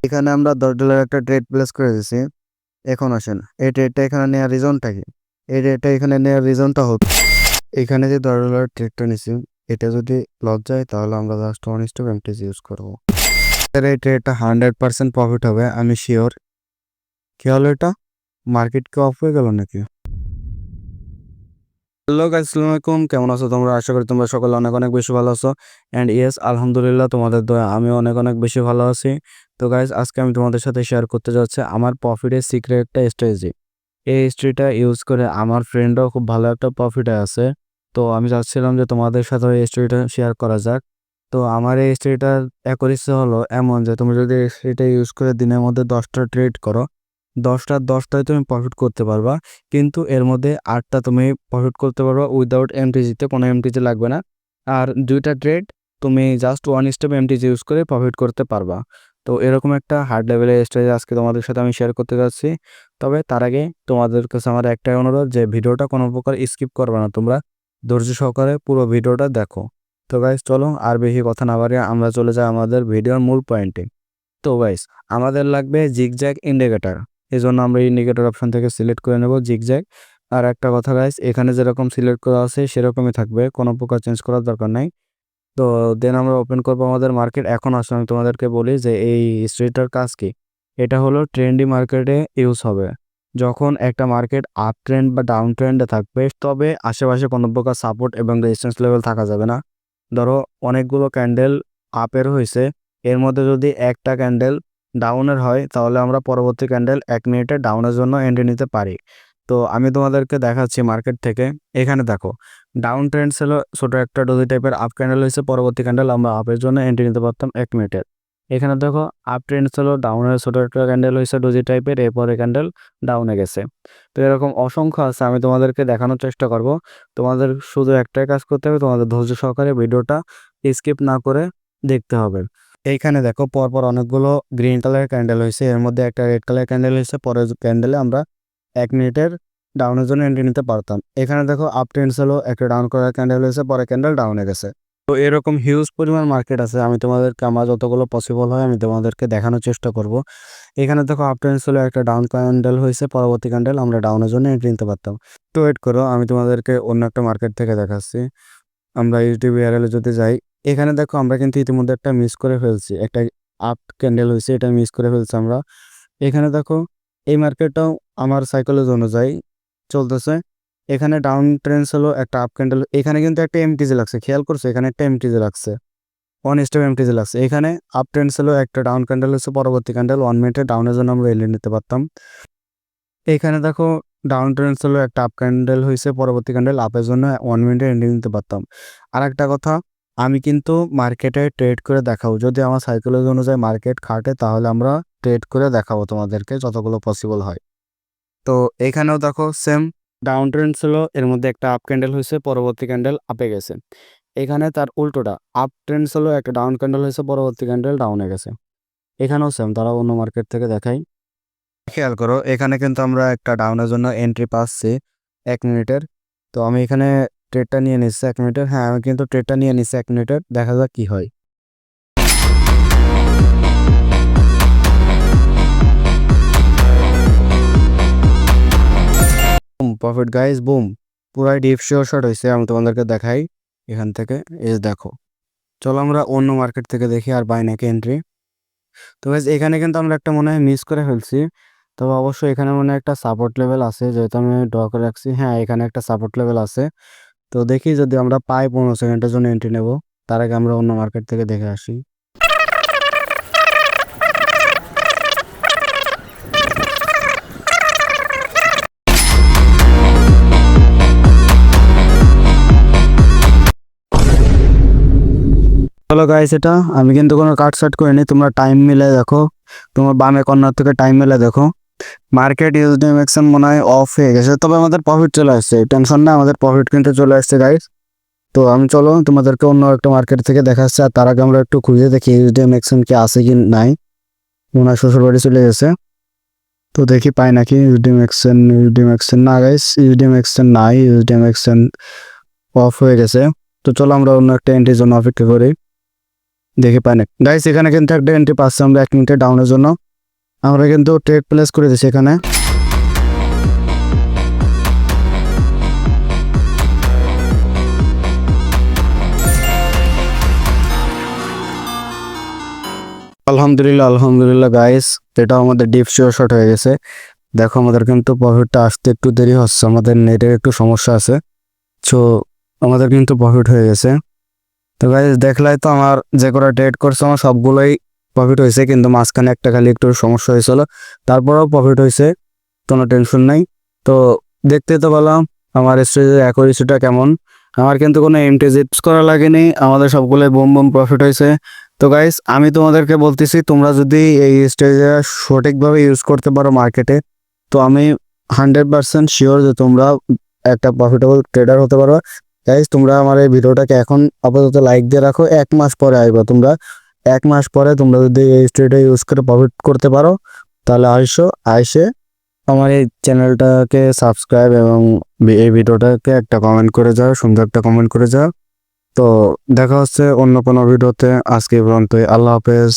এখানে আমরা $10 একটা ট্রেড প্লেস করে দিছি। এখন আসেন এই ট্রেডটা এখানে নেওয়ার রিজনটা কি? এই ট্রেডটা এখানে নেওয়ার রিজনটা হচ্ছে এখানে যে $10 ট্রেডটা নিছি এটা যদি লস যায় তাহলে আমরা জাস্ট 1:50 ইউজ করবো। এই ট্রেডটা 100% প্রফিট হবে, আমি শিওর। কি হলো এটা? মার্কেট কি অফ হয়ে গেল নাকি? হ্যালো গাইস, আসসালামু আলাইকুম। কেমন আছো তোমরা? আশা করি তোমরা সকলে অনেক অনেক বেশি ভালো আছো। অ্যান্ড ইয়েস, আলহামদুলিল্লাহ তোমাদের দয়া আমি অনেক অনেক বেশি ভালো আছি। তো গাইস, আজকে আমি তোমাদের সাথে শেয়ার করতে যাচ্ছি আমার প্রফিটের সিক্রেট একটা স্ট্র্যাটেজি। এই স্ট্র্যাটেজিটা ইউজ করে আমার ফ্রেন্ডরাও খুব ভালো একটা প্রফিটে আছে। তো আমি চাচ্ছিলাম যে তোমাদের সাথে এই স্ট্র্যাটেজিটা শেয়ার করা যাক। তো আমার এই স্ট্র্যাটেজিটার অ্যাকুরেসি হলো এমন যে তুমি যদি এই স্ট্র্যাটেজিটা ইউজ করে দিনের মধ্যে 10টা ট্রেড করো, 10টায় তুমি প্রফিট করতে পারবা। কিন্তু এর মধ্যে 8টা তুমি প্রফিট করতে পারবা উইদাউট এমটিজিতে, কোনো এমটিজি লাগবে না। আর 2টা ট্রেড তুমি জাস্ট 1 স্টেপ এমটিজি ইউজ করে প্রফিট করতে পারবা। তো এরকম একটা হার্ড লেভেলের স্ট্র্যাটেজি আজকে তোমাদের সাথে আমি শেয়ার করতে যাচ্ছি। তবে তার আগে তোমাদের কাছে আমার একটাই অনুরোধ যে ভিডিওটা কোনো প্রকার স্কিপ করবে না, তোমরা ধৈর্য সহকারে পুরো ভিডিওটা দেখো। তো গাইস চলো আর বেশি কথা না বাড়িয়ে আমরা চলে যাই আমাদের ভিডিওর মূল পয়েন্টে। তো গাইস, আমাদের লাগবে জিগজ্যাগ ইন্ডিকেটর। এই জন্য আমরা ইন্ডিকেটর অপশন থেকে সিলেক্ট করে নেব জিগজ্যাগ। আর একটা কথা গাইস, এখানে যেরকম সিলেক্ট করা আছে সেরকমই থাকবে, কোনো প্রকার চেঞ্জ করার দরকার নাই। তো দেন আমরা ওপেন করবো আমাদের মার্কেট। এখন আসলে আমি তোমাদেরকে বলি যে এই স্ট্রেটার কাজ কি। এটা হলো ট্রেন্ডি মার্কেটে ইউজ হবে। যখন একটা মার্কেট আপ ট্রেন্ড বা ডাউন ট্রেন্ডে থাকবে তবে আশেপাশে কোনো প্রকার সাপোর্ট এবং রেজিস্ট্যান্স লেভেল থাকা যাবে না। ধরো অনেকগুলো ক্যান্ডেল আপের হয়েছে, এর মধ্যে যদি একটা ক্যান্ডেল ডাউনের হয় তাহলে আমরা পরবর্তী ক্যান্ডেল 1 মিনিটে ডাউনের জন্য এন্ট্রি নিতে পারি। তো আমি তোমাদেরকে দেখাচ্ছি মার্কেট থেকে। এখানে দেখো ডাউন ট্রেন্ড ছিল, ছোট একটা ডোজি টাইপের আপ ক্যান্ডেল হয়েছে, পরবর্তী ক্যান্ডেল আমরা আপের জন্য এন্ট্রি নিতে পারতাম 1 মিনিটের। এখানে দেখো আপ ট্রেন্ড ছিল, ডাউনের ছোট একটা ক্যান্ডেল হয়েছে ডোজি টাইপের, এরপরে ক্যান্ডেল ডাউনে গেছে। তো এরকম অসংখ্য আছে, আমি তোমাদেরকে দেখানোর চেষ্টা করব। তোমাদের শুধু একটাই কাজ করতে হবে, তোমাদের ধৈর্য সহকারে ভিডিওটা স্কিপ না করে দেখতে হবে। এইখানে দেখো পরপর অনেকগুলো গ্রিন কালারের ক্যান্ডেল হয়েছে, এর মধ্যে একটা রেড কালার ক্যান্ডেল হয়েছে, পরের ক্যান্ডেলে আমরা 1 মিনিটের ডাউনের জন্য এন্ট্রি নিতে পারতাম। এখানে দেখো আপ ট্রেন্ড ছিল, একটা ডাউন করার ক্যান্ডেল হয়েছে, পরে ক্যান্ডেল ডাউনে গেছে। তো এরকম হিউজ পরিমাণ মার্কেট আছে, আমি তোমাদেরকে আমার যতগুলো পসিবল হয় আমি তোমাদেরকে দেখানোর চেষ্টা করব। এখানে দেখো আপ ট্রেন্ড ছিল, একটা ডাউন ক্যান্ডেল হয়েছে, পরবর্তী ক্যান্ডেল আমরা ডাউনের জন্য এন্ট্রি নিতে পারতাম। তো ওয়েট করো, আমি তোমাদেরকে অন্য একটা মার্কেট থেকে দেখাচ্ছি। আমরা এইচডিবিআরএল যদি যাই, এখানে দেখো আমরা কিন্তু ইতিমধ্যে একটা মিস করে ফেলছি, একটা আপ ক্যান্ডেল হয়েছে, এটা মিস করে ফেলছি আমরা। এখানে দেখো এই মার্কেটটাও আমার সাইকোলজি অনুযায়ী চলতেছে। এখানে ডাউন ট্রেন্ড হলো, একটা আপ ক্যান্ডেল, এখানে কিন্তু একটা এমটিজি লাগছে, খেয়াল করছো এখানে একটা এমটিজি লাগছে, 1 স্টেপ এমটিজি লাগছে। এখানে আপ ট্রেন্ড ছিল, একটা ডাউন ক্যান্ডেল হচ্ছে, পরবর্তী ক্যান্ডেল 1 মিনিটে ডাউনের জন্য আমরা এলিয়ে নিতে পারতাম। এখানে দেখো ডাউন ট্রেন্ড ছিল, একটা আপ ক্যান্ডেল হয়েছে, পরবর্তী ক্যান্ডেল আপের জন্য 1 মিনিটে এন্ট্রি নিতে পারতাম। আর একটা কথা, আমি কিন্তু মার্কেটে ট্রেড করে দেখাবো, যদি আমার সাইকোলজি অনুযায়ী মার্কেট খাটে তাহলে আমরা ট্রেড করে দেখাবো তোমাদেরকে যতগুলো পসিবল হয়। তো এখানেও দেখো সেম ডাউন ট্রেন্ড ছিল, এর মধ্যে একটা আপ ক্যান্ডেল হয়েছে, পরবর্তী ক্যান্ডেল আপে গেছে। এখানে তার উল্টোটা, আপ ট্রেন্ড ছিল, একটা ডাউন ক্যান্ডেল হয়েছে, পরবর্তী ক্যান্ডেল ডাউনে গেছে। এখানেও সেম, তারা অন্য মার্কেট থেকে দেখাই। খেয়াল করো এখানে কিন্তু আমরা একটা ডাউনের জন্য এন্ট্রি পাচ্ছি 1 মিনিটের। তো আমি এখানে ট্রেডটা নিয়ে নিচ্ছি 1 মিনিটের। হ্যাঁ, আমি কিন্তু ট্রেডটা নিয়ে নিচ্ছি 1 মিনিটের, দেখা যাক কি হয়। প্রফিট গাইস, বুম, পুরাই ডিপ শিওর শট হয়েছে। আমি তোমাদেরকে দেখাই এখান থেকে, এই দেখো। চলো আমরা অন্য মার্কেট থেকে দেখি আর বাই নাকি এন্ট্রি। তো গাইস এখানে কিন্তু আমরা একটা মনে হয় মিস করে ফেলছি। তবে অবশ্যই এখানে মনে হয় একটা সাপোর্ট লেভেল আছে, যেহেতু আমি ড্র করে রাখছি। হ্যাঁ, এখানে একটা সাপোর্ট লেভেল আছে। তো দেখি যদি আমরা পাই 15 সেকেন্ডের জন্য এন্ট্রি নেব। তার আগে আমরা অন্য মার্কেট থেকে দেখে আসি। হলো গাইস, এটা আমি কিন্তু কোনো কাট সাট করিনি, তোমরা টাইম মিলে দেখো, তোমার বামে কর্নার থেকে টাইম মিলে দেখো। মার্কেট ইউজডিএমএক্সএন মনে হয় অফ হয়ে গেছে, তবে আমাদের প্রফিট চলে আসছে, টেনশন না, আমাদের প্রফিট কিন্তু চলে আসছে গাইস। তো আমি চলো তোমাদেরকে অন্য একটা মার্কেট থেকে দেখাচ্ছি। আর তার আগে আমরা একটু খুঁজে দেখি ইউজডিএমএক্সএন কি আছে কি নাই। ওনার শ্বশুর বাড়ি চলে গেছে, তো দেখি পাই নাকি ইউজডিএমএক্সএন না গাইস, ইউজডিএমএক্সএন নাই, ইউজডিএমএক্সএন অফ হয়ে গেছে। তো চলো আমরা অন্য একটা এন্ট্রির জন্য অপেক্ষা করি। দেখে পাই না গাইস। এখানে কিন্তু একটা এন্ট্রি পাচ্ছি আমরা 1 মিনিটের ডাউনের জন্য। আমরা কিন্তু ট্রেড প্লেস করে দিচ্ছি এখানে। আলহামদুলিল্লাহ গাইস, এটা আমাদের ডিপ শিওর শট হয়ে গেছে। দেখো আমাদের কিন্তু প্রফিটটা আসতে একটু দেরি হচ্ছে, আমাদের নেটের একটু সমস্যা আছে। সো আমাদের কিন্তু প্রফিট হয়ে গেছে। তো গাইস দেখলাই তো আমার যে কটা ট্রেড করছে আমার সবগুলোই প্রফিট হয়েছে, কিন্তু মাঝখানে একটা খালি একটু সমস্যা হয়েছিল, তারপরেও প্রফিট হয়েছে, কোনো টেনশন নাই। তো দেখতে তো পেলাম আমার স্ট্রেজের অ্যাকুরেসিটা কেমন। আমার কিন্তু কোনো এমটিজিটস করা লাগেনি, আমাদের সবগুলোই বুম বুম প্রফিট হয়েছে। তো গাইস আমি তোমাদেরকে বলতেছি, তোমরা যদি এই স্ট্রেজে সঠিকভাবে ইউজ করতে পারো মার্কেটে, তো আমি 100% শিওর যে তোমরা একটা প্রফিটেবল ট্রেডার হতে পারো। গাইস তোমরা আমার এই ভিডিওটাকে এখন আপাতত লাইক দিয়ে রাখো, 1 মাস পরে আসবা তোমরা। 1 মাস পরে তোমরা যদি এই ট্রেডে ইউজ করে প্রফিট করতে পারো, তাহলে আইসে আমার এই চ্যানেলটাকে সাবস্ক্রাইব এবং এই ভিডিওটাকে একটা কমেন্ট করে যাও, সুন্দর একটা কমেন্ট করে যাও। তো দেখা হচ্ছে অন্য কোনো ভিডিওতে। আজকে এই পর্যন্তই, আল্লাহ হাফেজ।